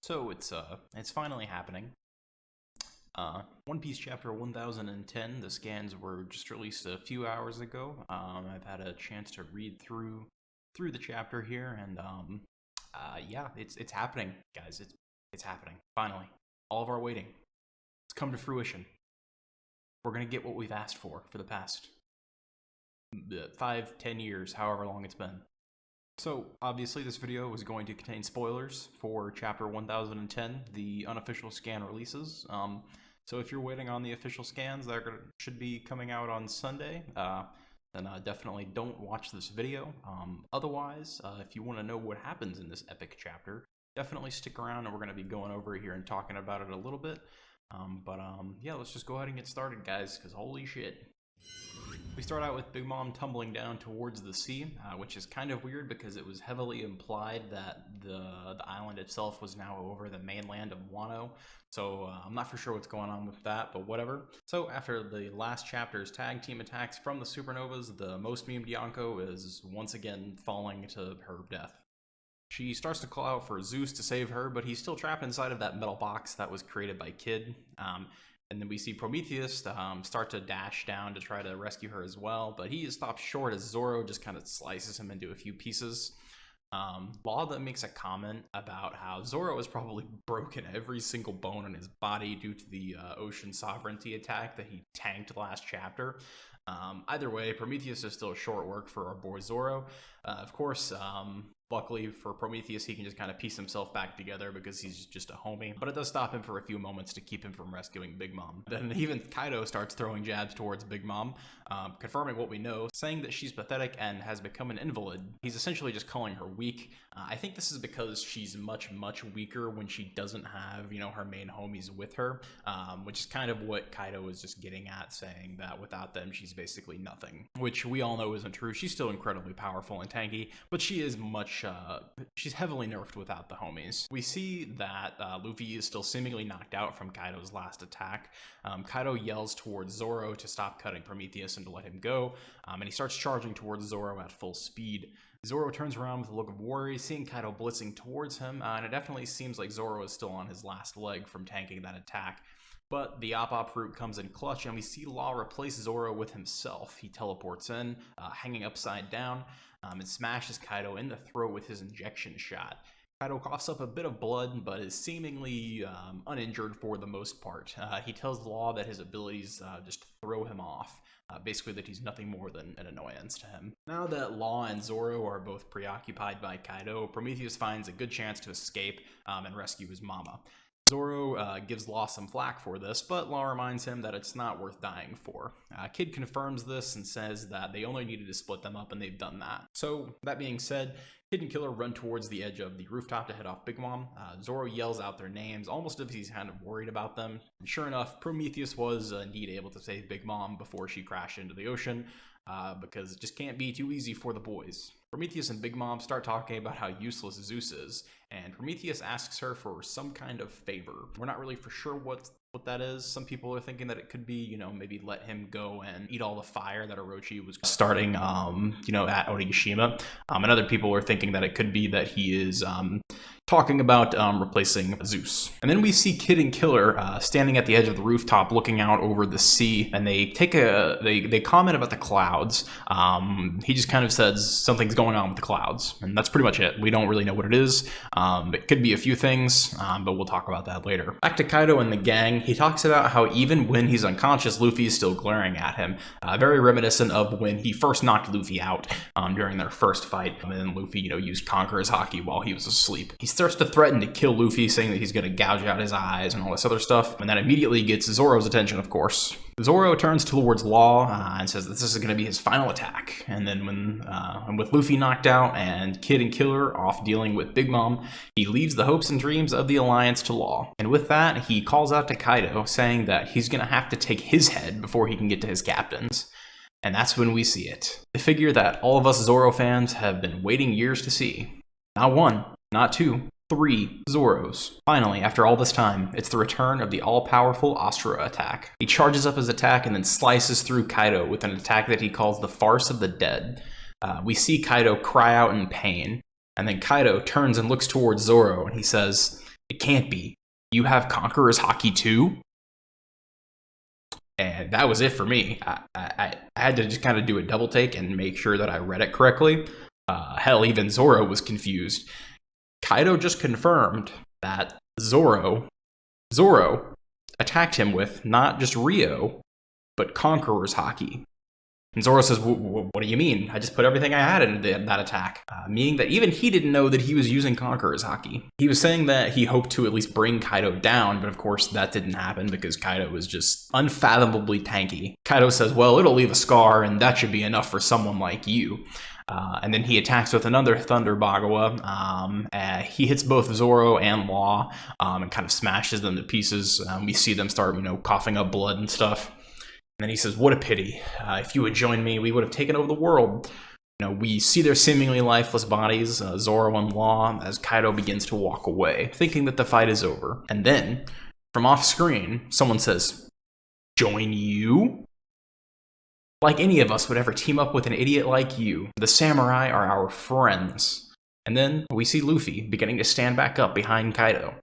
So it's finally happening. One Piece chapter 1010. The scans were just released a few hours ago. I've had a chance to read through the chapter here, and yeah, it's happening, guys. It's happening finally. All of our waiting, it's come to fruition. We're gonna get what we've asked for the past 5-10 years, however long it's been. So, obviously this video is going to contain spoilers for Chapter 1010, the unofficial scan releases. So if you're waiting on the official scans that should be coming out on Sunday, then definitely don't watch this video. Otherwise, if you want to know what happens in this epic chapter, definitely stick around, and we're going to be going over here and talking about it a little bit. Yeah, let's just go ahead and get started, guys, because holy shit. We start out with Big Mom tumbling down towards the sea, which is kind of weird because it was heavily implied that the island itself was now over the mainland of Wano. So I'm not for sure what's going on with that, but whatever. So after the last chapter's tag team attacks from the supernovas, the most memed Yonko is once again falling to her death. She starts to call out for Zeus to save her, but he's still trapped inside of that metal box that was created by Kid. And then we see Prometheus start to dash down to try to rescue her as well, but he is stopped short as Zoro just kind of slices him into a few pieces. Law that makes a comment about how Zoro has probably broken every single bone in his body due to the ocean sovereignty attack that he tanked last chapter. Either way, Prometheus is still short work for our boy Zoro. Of course, luckily for Prometheus, he can just kind of piece himself back together because he's just a homie. But it does stop him for a few moments to keep him from rescuing Big Mom. Then even Kaido starts throwing jabs towards Big Mom, confirming what we know, saying that she's pathetic and has become an invalid. He's essentially just calling her weak. I think this is because she's much weaker when she doesn't have, her main homies with her, which is kind of what Kaido was just getting at, saying that without them, she's basically nothing, which we all know isn't true. She's still incredibly powerful and tanky, but she is she's heavily nerfed without the homies. We see that Luffy is still seemingly knocked out from Kaido's last attack. Kaido yells towards Zoro to stop cutting Prometheus and to let him go, and he starts charging towards Zoro at full speed. Zoro turns around with a look of worry, seeing Kaido blitzing towards him, and it definitely seems like Zoro is still on his last leg from tanking that attack. But the Op route comes in clutch, and we see Law replace Zoro with himself. He teleports in, hanging upside down, and smashes Kaido in the throat with his injection shot. Kaido coughs up a bit of blood, but is seemingly uninjured for the most part. He tells Law that his abilities just throw him off. Basically that he's nothing more than an annoyance to him. Now that Law and Zoro are both preoccupied by Kaido, Prometheus finds a good chance to escape and rescue his mama. Zoro gives Law some flack for this, but Law reminds him that it's not worth dying for. Kid confirms this and says that they only needed to split them up, and they've done that. So, that being said, Kid and Killer run towards the edge of the rooftop to head off Big Mom. Zoro yells out their names, almost as if he's kind of worried about them. And sure enough, Prometheus was indeed able to save Big Mom before she crashed into the ocean, because it just can't be too easy for the boys. Prometheus and Big Mom start talking about how useless Zeus is, and Prometheus asks her for some kind of favor. We're not really for sure what that is. Some people are thinking that it could be, maybe let him go and eat all the fire that Orochi was starting, at Onigashima. And other people are thinking that it could be that he is talking about replacing Zeus. And then we see Kid and Killer standing at the edge of the rooftop looking out over the sea, and they comment about the clouds. He just kind of says something's going on with the clouds, and that's pretty much it. We don't really know what it is. It could be a few things, but we'll talk about that later. Back to Kaido and the gang, he talks about how even when he's unconscious, Luffy is still glaring at him. Very reminiscent of when he first knocked Luffy out during their first fight, and then Luffy, used CONQUEROR'S Haki while he was asleep. He starts to threaten to kill Luffy, saying that he's going to gouge out his eyes and all this other stuff, and that immediately gets Zoro's attention, of course. Zoro turns towards Law and says that this is going to be his final attack. And then with Luffy knocked out and Kid and Killer off dealing with Big Mom, he leaves the hopes and dreams of the Alliance to Law. And with that, he calls out to Kaido, saying that he's going to have to take his head before he can get to his captains. And that's when we see it. The figure that all of us Zoro fans have been waiting years to see. Not one, not two, 3 Zoros. Finally, after all this time, it's the return of the all-powerful Asura attack. He charges up his attack and then slices through Kaido with an attack that he calls the Farce of the Dead. We see Kaido cry out in pain, and then Kaido turns and looks towards Zoro, and he says, "It can't be. You have Conqueror's Haki too? And that was it for me. I had to just kind of do a double take and make sure that I read it correctly. Hell, even Zoro was confused. Kaido just confirmed that Zoro attacked him with not just Rio, but Conqueror's Haki. And Zoro says, what do you mean? I just put everything I had into that attack. Meaning that even he didn't know that he was using Conqueror's Haki. He was saying that he hoped to at least bring Kaido down, but of course that didn't happen because Kaido was just unfathomably tanky. Kaido says, well, it'll leave a scar and that should be enough for someone like you. And then he attacks with another Thunder Bagawa. He hits both Zoro and Law and kind of smashes them to pieces. We see them start, coughing up blood and stuff. And then he says, what a pity. If you had joined me, we would have taken over the world. We see their seemingly lifeless bodies, Zoro and Law, as Kaido begins to walk away, thinking that the fight is over. And then, from off screen, someone says, join you? Like any of us would ever team up with an idiot like you. The samurai are our friends. And then we see Luffy beginning to stand back up behind Kaido.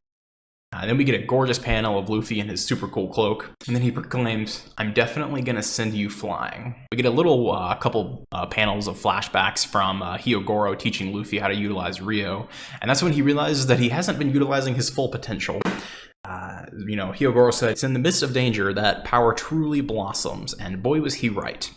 Then we get a gorgeous panel of Luffy in his super cool cloak, and then he proclaims, I'm definitely gonna send you flying. We get a little couple panels of flashbacks from Hyogoro teaching Luffy how to utilize Rio, and that's when he realizes that he hasn't been utilizing his full potential. Hyogoro said, it's in the midst of danger that power truly blossoms, and boy was he right.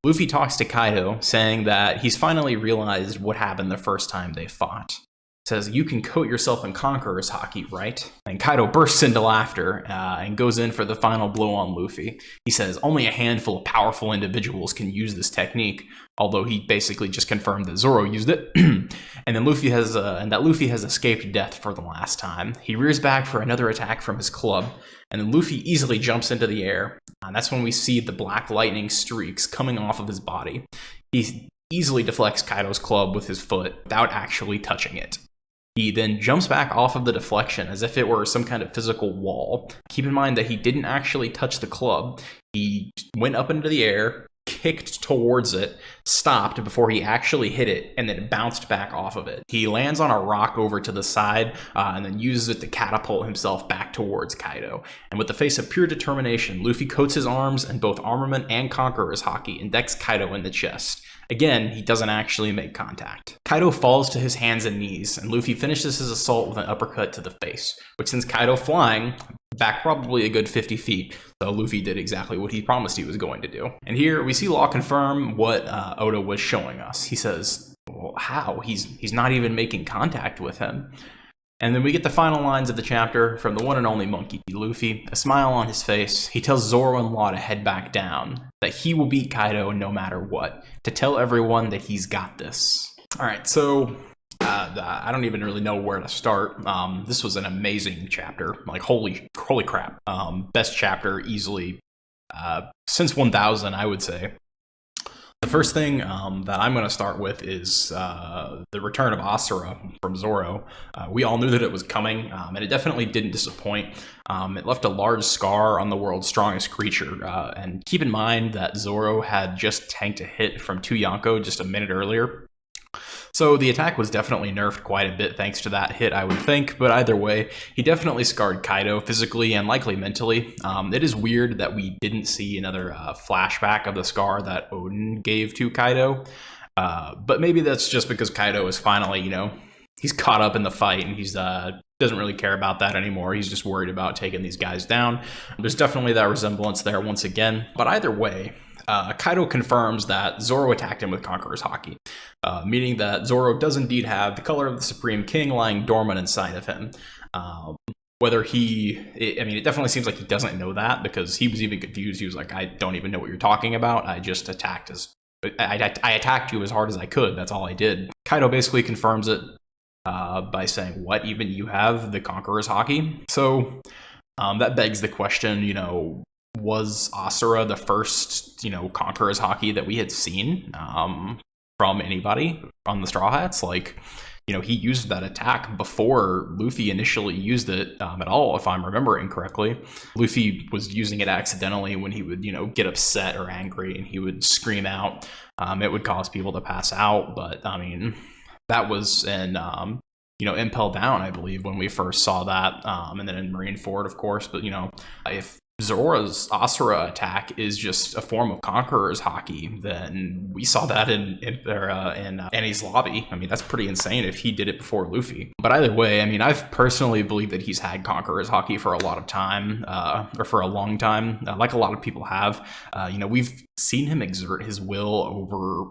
Luffy talks to Kaido, saying that he's finally realized what happened the first time they fought. Says, you can coat yourself in Conqueror's Haki, right? And Kaido bursts into laughter and goes in for the final blow on Luffy. He says, only a handful of powerful individuals can use this technique, although he basically just confirmed that Zoro used it. and that Luffy has escaped death for the last time. He rears back for another attack from his club, and then Luffy easily jumps into the air. And that's when we see the black lightning streaks coming off of his body. He easily deflects Kaido's club with his foot without actually touching it. He then jumps back off of the deflection as if it were some kind of physical wall. Keep in mind that he didn't actually touch the club. He went up into the air, kicked towards it, stopped before he actually hit it, and then bounced back off of it. He lands on a rock over to the side and then uses it to catapult himself back towards Kaido. And with the face of pure determination, Luffy coats his arms in both armament and Conqueror's Haki and decks Kaido in the chest. Again, he doesn't actually make contact. Kaido falls to his hands and knees, and Luffy finishes his assault with an uppercut to the face, which sends Kaido flying back probably a good 50 feet, so Luffy did exactly what he promised he was going to do. And here we see Law confirm what Oda was showing us. He says, well, how? He's not even making contact with him. And then we get the final lines of the chapter from the one and only Monkey D. Luffy, a smile on his face. He tells Zoro and Law to head back down, that he will beat Kaido no matter what, to tell everyone that he's got this. Alright, so I don't even really know where to start. This was an amazing chapter, like holy crap. Best chapter easily since 1000, I would say. The first thing that I'm going to start with is the return of Asura from Zoro. We all knew that it was coming, and it definitely didn't disappoint. It left a large scar on the world's strongest creature, and keep in mind that Zoro had just tanked a hit from 2 Yonko just a minute earlier. So the attack was definitely nerfed quite a bit thanks to that hit, I would think, but either way, he definitely scarred Kaido physically and likely mentally. It is weird that we didn't see another flashback of the scar that Odin gave to Kaido, but maybe that's just because Kaido is finally, he's caught up in the fight and he's doesn't really care about that anymore. He's just worried about taking these guys down. There's definitely that resemblance there once again, but either way, Kaido confirms that Zoro attacked him with Conqueror's Haki, meaning that Zoro does indeed have the color of the Supreme King lying dormant inside of him. Whether it definitely seems like he doesn't know that, because he was even confused. He was like, I don't even know what you're talking about. I just attacked I attacked you as hard as I could. That's all I did. Kaido basically confirms it by saying, what, even you have the Conqueror's Haki? So that begs the question, was Asura the first, Conqueror's Haki that we had seen from anybody on the Straw Hats? He used that attack before Luffy initially used it at all, if I'm remembering correctly. Luffy was using it accidentally when he would, get upset or angry, and he would scream out. It would cause people to pass out, but, that was in impel down, I believe, when we first saw that, and then in Marineford, of course. But if Zoro's Asura attack is just a form of Conqueror's Haki, then we saw that in Annie's lobby. I mean, that's pretty insane if he did it before Luffy. But either way, I mean, I've personally believed that he's had Conqueror's Haki for a lot of time, or for a long time, like a lot of people have. We've seen him exert his will over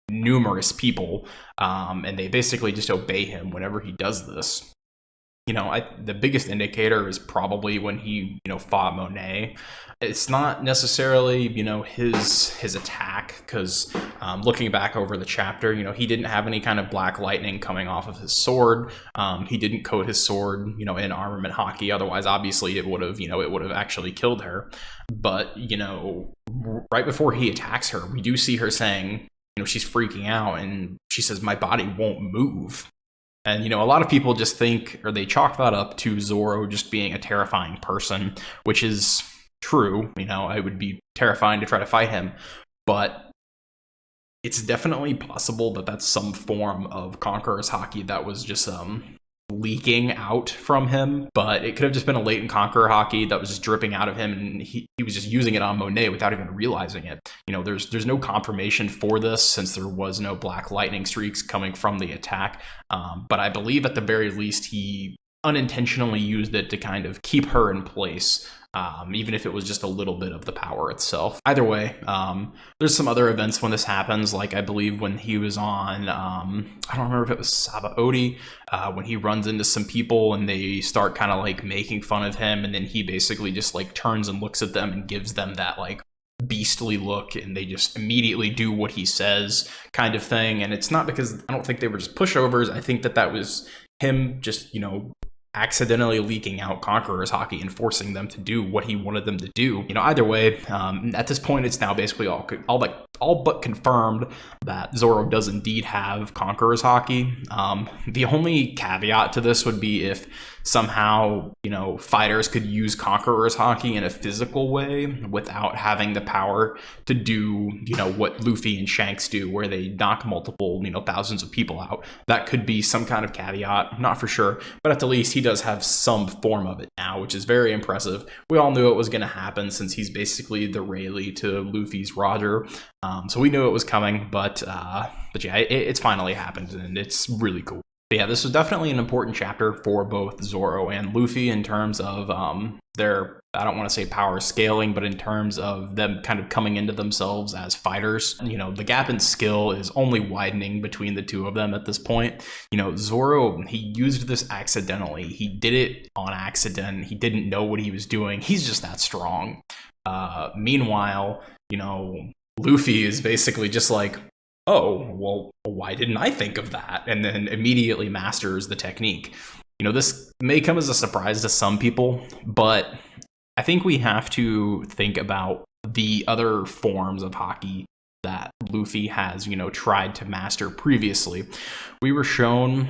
numerous people, and they basically just obey him whenever he does this. The biggest indicator is probably when he, fought Monet. It's not necessarily, his attack, because looking back over the chapter, he didn't have any kind of black lightning coming off of his sword. He didn't coat his sword, in armament Haki. Otherwise, obviously, it would have actually killed her. But, right before he attacks her, we do see her saying, she's freaking out, and she says, "My body won't move." And, a lot of people just think, or they chalk that up to Zoro just being a terrifying person, which is true. It would be terrifying to try to fight him. But it's definitely possible that that's some form of Conqueror's Haki that was just leaking out from him. But it could have just been a latent Conqueror Haki that was just dripping out of him, and he was just using it on Monet without even realizing it. There's no confirmation for this, since there was no black lightning streaks coming from the attack. But I believe at the very least he unintentionally used it to kind of keep her in place, even if it was just a little bit of the power itself. Either way, there's some other events when this happens, like I believe when he was on, I don't remember if it was Sabaody, when he runs into some people and they start kind of like making fun of him, and then he basically just like turns and looks at them and gives them that like beastly look, and they just immediately do what he says, kind of thing. And it's not because I don't think they were just pushovers. I think that was him just accidentally leaking out Conqueror's Haki and forcing them to do what he wanted them to do. Either way, at this point, it's now basically all but confirmed that Zoro does indeed have Conqueror's Haki. The only caveat to this would be if somehow, fighters could use Conqueror's Haki in a physical way without having the power to do, what Luffy and Shanks do, where they knock multiple, thousands of people out. That could be some kind of caveat, not for sure, but at the least he does have some form of it now, which is very impressive. We all knew it was going to happen, since he's basically the Rayleigh to Luffy's Roger. So we knew it was coming, but yeah, it's finally happened, and it's really cool. But yeah, this was definitely an important chapter for both Zoro and Luffy in terms of their, I don't want to say power scaling, but in terms of them kind of coming into themselves as fighters. The gap in skill is only widening between the two of them at this point. Zoro, he used this accidentally. He did it on accident. He didn't know what he was doing. He's just that strong. Meanwhile, Luffy is basically just like, oh, well, why didn't I think of that? And then immediately masters the technique. This may come as a surprise to some people, but I think we have to think about the other forms of Haki that Luffy has, tried to master previously. We were shown,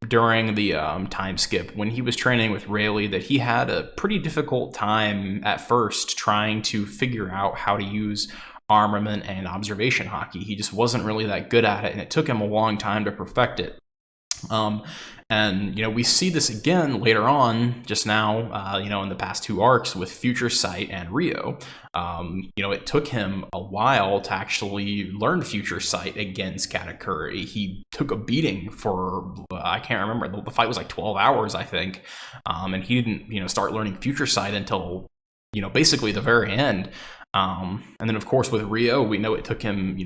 during the time skip when he was training with Rayleigh, that he had a pretty difficult time at first trying to figure out how to use armament and observation Haki. He just wasn't really that good at it, and it took him a long time to perfect it. And we see this again later on, just now, in the past two arcs with Future Sight and Rio. It took him a while to actually learn Future Sight against Katakuri. He took a beating for, I can't remember, the fight was like 12 hours, I think. And he didn't, start learning Future Sight until, basically the very end. And then of course with Rio, we know it took him,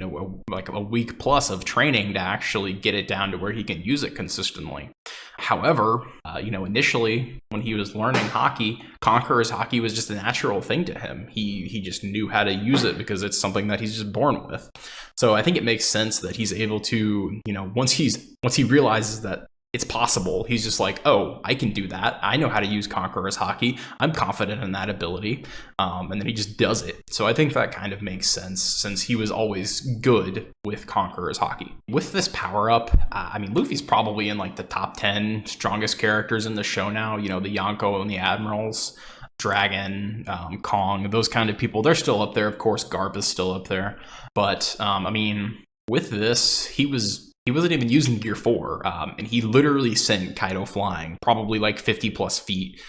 like a week plus of training to actually get it down to where he can use it consistently. However, initially when he was learning Haki, Conqueror's Haki was just a natural thing to him. He just knew how to use it because it's something that he's just born with. So I think it makes sense that he's able to, once he realizes that it's possible, he's just like, oh, I can do that. I know how to use Conqueror's Haki. I'm confident in that ability. And then he just does it. So I think that kind of makes sense, since he was always good with Conqueror's Haki. With this power-up, Luffy's probably in like the top 10 strongest characters in the show now. The Yonko and the Admirals, Dragon, Kong, those kind of people, they're still up there. Of course, Garp is still up there. But, with this, he was he wasn't even using Gear 4, and he literally sent Kaido flying, probably like 50 plus feet,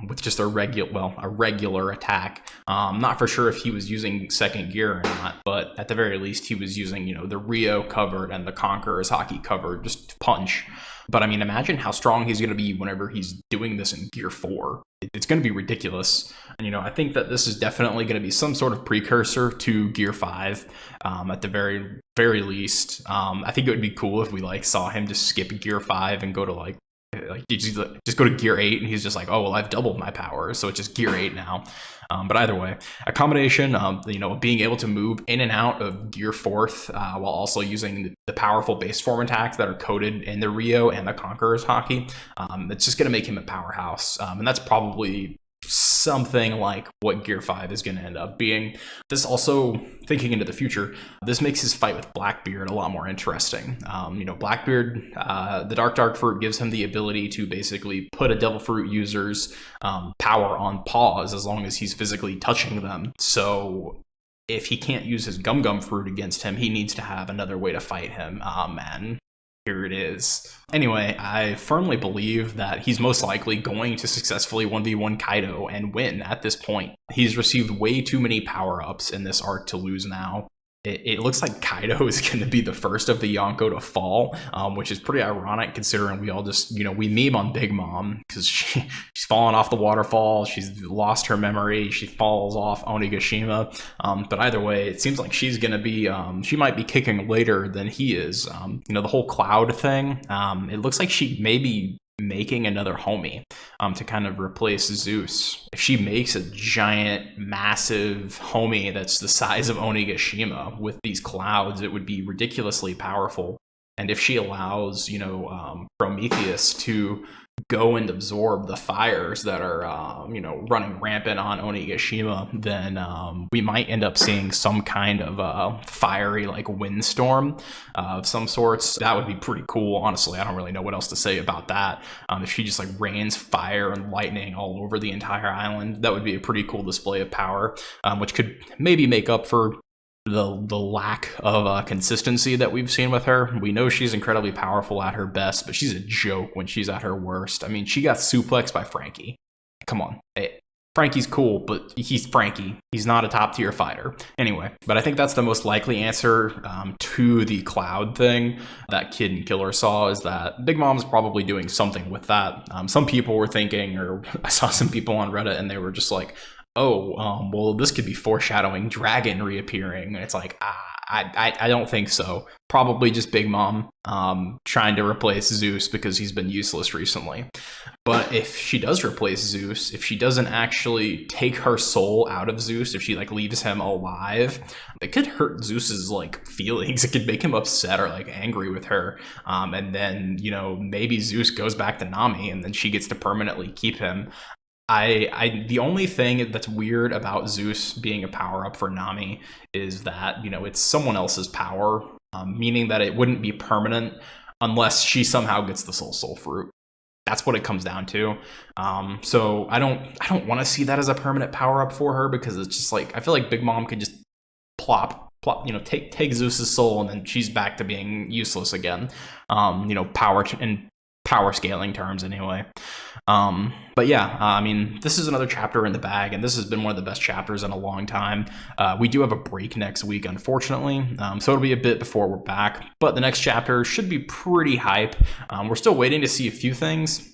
with just a regular attack. Not for sure if he was using second gear or not, but at the very least he was using, you know, the Rio covered and the Conqueror's Haki covered just to punch. But I mean, imagine how strong he's going to be whenever he's doing this in Gear 4. It's going to be ridiculous. And, you know, I think that this is definitely going to be some sort of precursor to Gear 5, at the very least. I think it would be cool if we like saw him just skip Gear 5 and go to like just go to Gear 8 and he's just like, oh well, I've doubled my power, so it's just Gear 8 now. But either way, a combination of, you know, being able to move in and out of Gear 4th while also using the powerful base form attacks that are coded in the Rio and the Conqueror's Haki, it's just going to make him a powerhouse. And that's probably something like what Gear 5 is going to end up being. This also, thinking into the future, this makes his fight with Blackbeard a lot more interesting. You know, Blackbeard, the Dark Fruit gives him the ability to basically put a Devil Fruit user's power on pause as long as he's physically touching them. So if he can't use his Gum Fruit against him, he needs to have another way to fight him. And here it is. Anyway, I firmly believe that he's most likely going to successfully 1v1 Kaido and win at this point. He's received way too many power-ups in this arc to lose now. It looks like Kaido is going to be the first of the Yonko to fall, which is pretty ironic considering we all just, you know, we meme on Big Mom because she's fallen off the waterfall, she's lost her memory, she falls off Onigashima. But either way, it seems like she's going to be, she might be kicking later than he is. You know, the whole Cloud thing, it looks like she may be making another homie to kind of replace Zeus. If she makes a giant, massive homie that's the size of Onigashima with these clouds, it would be ridiculously powerful. And if she allows, you know, Prometheus to go and absorb the fires that are, you know, running rampant on Onigashima, then we might end up seeing some kind of fiery, like, windstorm of some sorts. That would be pretty cool, honestly. I don't really know what else to say about that. If she just, like, rains fire and lightning all over the entire island, that would be a pretty cool display of power, which could maybe make up for the lack of consistency that we've seen with her. We know she's incredibly powerful at her best, but she's a joke when she's at her worst. I mean, she got suplexed by Frankie. Come on. Hey, Frankie's cool, but he's Frankie. He's not a top tier fighter. Anyway, but I think that's the most likely answer to the Cloud thing that Kid and Killer saw, is that Big Mom's probably doing something with that. Some people were thinking, or I saw some people on Reddit and they were just like, oh, well, this could be foreshadowing Dragon reappearing. And it's like, I don't think so. Probably just Big Mom trying to replace Zeus because he's been useless recently. But if she does replace Zeus, if she doesn't actually take her soul out of Zeus, if she like leaves him alive, it could hurt Zeus's like feelings. It could make him upset or like angry with her. And then, you know, maybe Zeus goes back to Nami and then she gets to permanently keep him. The only thing that's weird about Zeus being a power-up for Nami is that, you know, it's someone else's power, meaning that it wouldn't be permanent unless she somehow gets the Soul Fruit. That's what it comes down to. So I don't want to see that as a permanent power-up for her, because it's just like, I feel like Big Mom could just plop, you know, take Zeus's soul and then she's back to being useless again. You know, power scaling terms anyway. But yeah, I mean, this is another chapter in the bag, and this has been one of the best chapters in a long time. We do have a break next week, unfortunately, so it'll be a bit before we're back, but the next chapter should be pretty hype. We're still waiting to see a few things.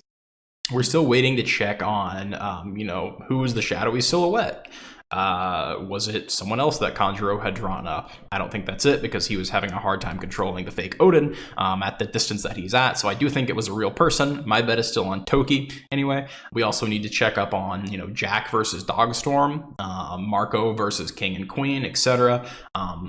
We're still waiting to check on, you know, who was the shadowy silhouette. Was it someone else that Conjuro had drawn up? I don't think that's it, because he was having a hard time controlling the fake Odin at the distance that he's at, so I do think it was a real person. My bet is still on Toki. Anyway, we also need to check up on, you know, Jack versus Dogstorm, Marco versus King and Queen, etc.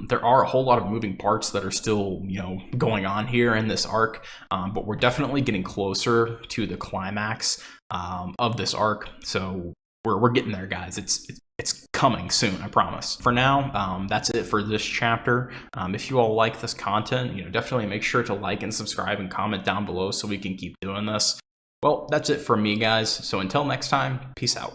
There are a whole lot of moving parts that are still, you know, going on here in this arc, but we're definitely getting closer to the climax of this arc, so we're getting there, guys. It's coming soon, I promise. For now, that's it for this chapter. If you all like this content, you know, definitely make sure to like and subscribe and comment down below so we can keep doing this. Well, that's it from me, guys. So until next time, peace out.